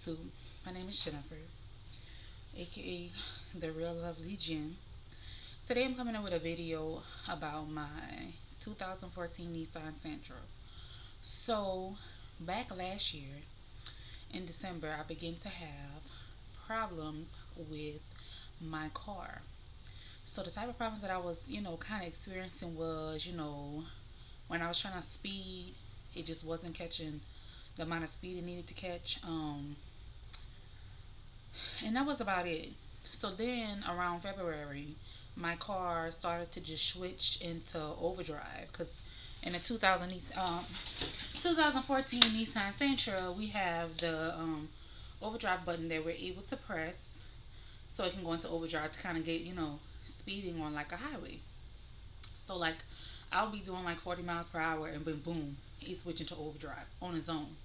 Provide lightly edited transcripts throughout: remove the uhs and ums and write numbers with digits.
YouTube. My name is Jennifer, aka the Real Lovely Jen. Today I'm coming up with a video about my 2014 Nissan Sentra. So, back last year in December, I began to have problems with my car. So, the type of problems that I was, kind of experiencing was, when I was trying to speed, it just wasn't catching the amount of speed it needed to catch. And that was about it. So then around February, my car started to just switch into overdrive because in the 2014 Nissan Sentra, we have the overdrive button that we're able to press so it can go into overdrive to kind of get, speeding on like a highway. So like I'll be doing like 40 miles per hour and then boom, he's switching to overdrive on his own.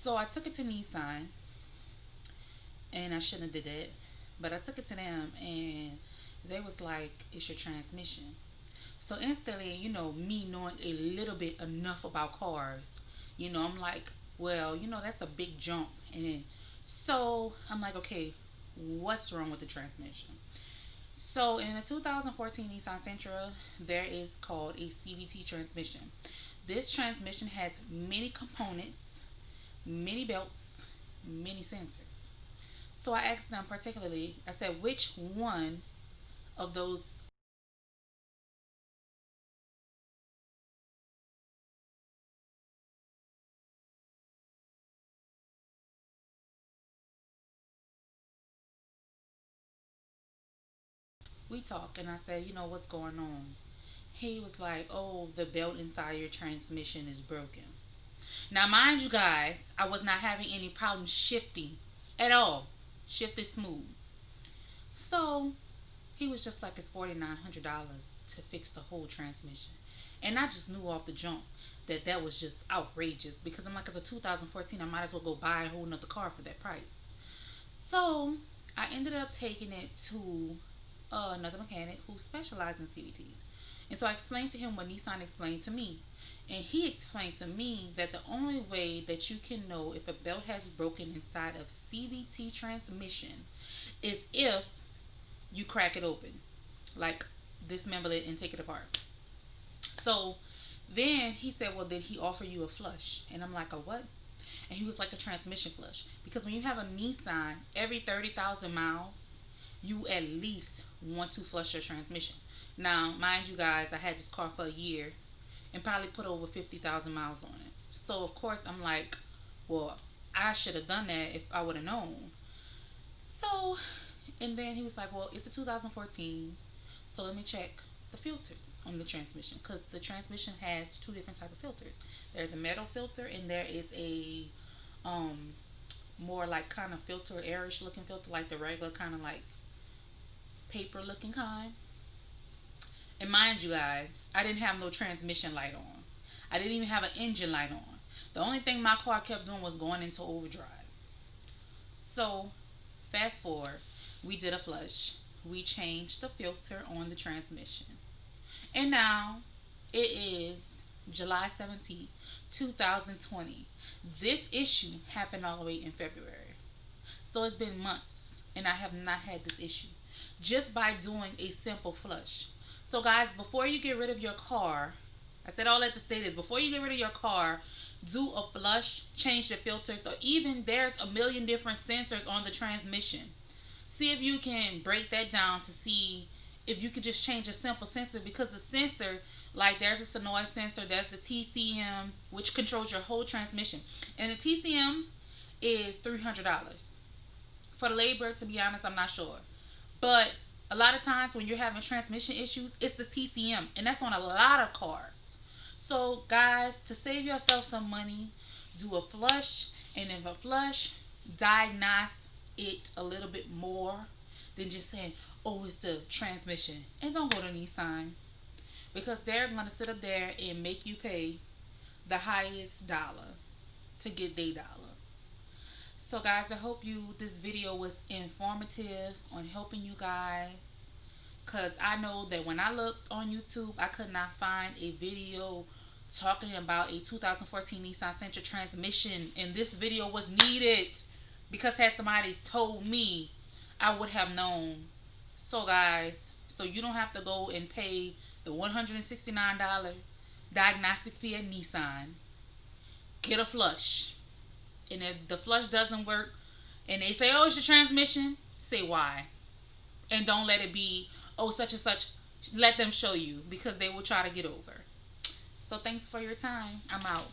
So I took it to Nissan and I shouldn't have did that. But I took it to them and they was like, it's your transmission. So instantly, me knowing a little bit enough about cars, I'm like, well, that's a big jump. And so I'm like, okay, what's wrong with the transmission? So in the 2014 Nissan Sentra, there is called a CVT transmission. This transmission has many components, many belts, many sensors. So I asked them particularly, I said, which one of those we talked, and I said, what's going on? He was like, oh, the belt inside your transmission is broken. Now, mind you guys, I was not having any problem shifting at all. Shifted smooth. So he was just like, it's $4,900 to fix the whole transmission. And I just knew off the jump that that was just outrageous because I'm like, as a 2014, I might as well go buy a whole nother car for that price. So I ended up taking it to another mechanic who specialized in CVTs. And so I explained to him what Nissan explained to me. And he explained to me that the only way that you can know if a belt has broken inside of CVT transmission is if you crack it open, like dismember it and take it apart. So then he said, well, did he offer you a flush? And I'm like, a what? And he was like, a transmission flush. Because when you have a Nissan, every 30,000 miles, you at least want to flush your transmission. Now, mind you guys, I had this car for a year and probably put over 50,000 miles on it. So, of course, I'm like, well, I should have done that if I would have known. So, and then he was like, well, it's a 2014, so let me check the filters on the transmission because the transmission has two different type of filters. There's a metal filter and there is a um more like kind of filter, airish looking filter, like the regular kind of like paper looking kind. And mind you guys, I didn't have no transmission light on. I didn't even have an engine light on. The only thing my car kept doing was going into overdrive. So fast forward, we did a flush. We changed the filter on the transmission. And now it is July 17th, 2020. This issue happened all the way in February. So it's been months and I have not had this issue just by doing a simple flush. So guys, before you get rid of your car, I said all that to say this, before you get rid of your car, do a flush, change the filter. So even there's a million different sensors on the transmission. See if you can break that down to see if you could just change a simple sensor, because the sensor, like there's a Sonoy sensor, there's the TCM, which controls your whole transmission. And the TCM is $300. For the labor, to be honest, I'm not sure. But a lot of times when you're having transmission issues, it's the TCM, and that's on a lot of cars. So guys, to save yourself some money, do a flush, and if a flush, diagnose it a little bit more than just saying, oh, it's the transmission. And don't go to Nissan because they're going to sit up there and make you pay the highest dollar to get their dollar. So guys, I hope this video was informative on helping you guys, because I know that when I looked on YouTube, I could not find a video talking about a 2014 Nissan Sentra transmission, and this video was needed. Because had somebody told me, I would have known. So guys, so you don't have to go and pay the $169 diagnostic fee at Nissan. Get a flush. And if the flush doesn't work and they say, oh, it's your transmission, say why. And don't let it be, oh, such and such. Let them show you, because they will try to get over. So thanks for your time. I'm out.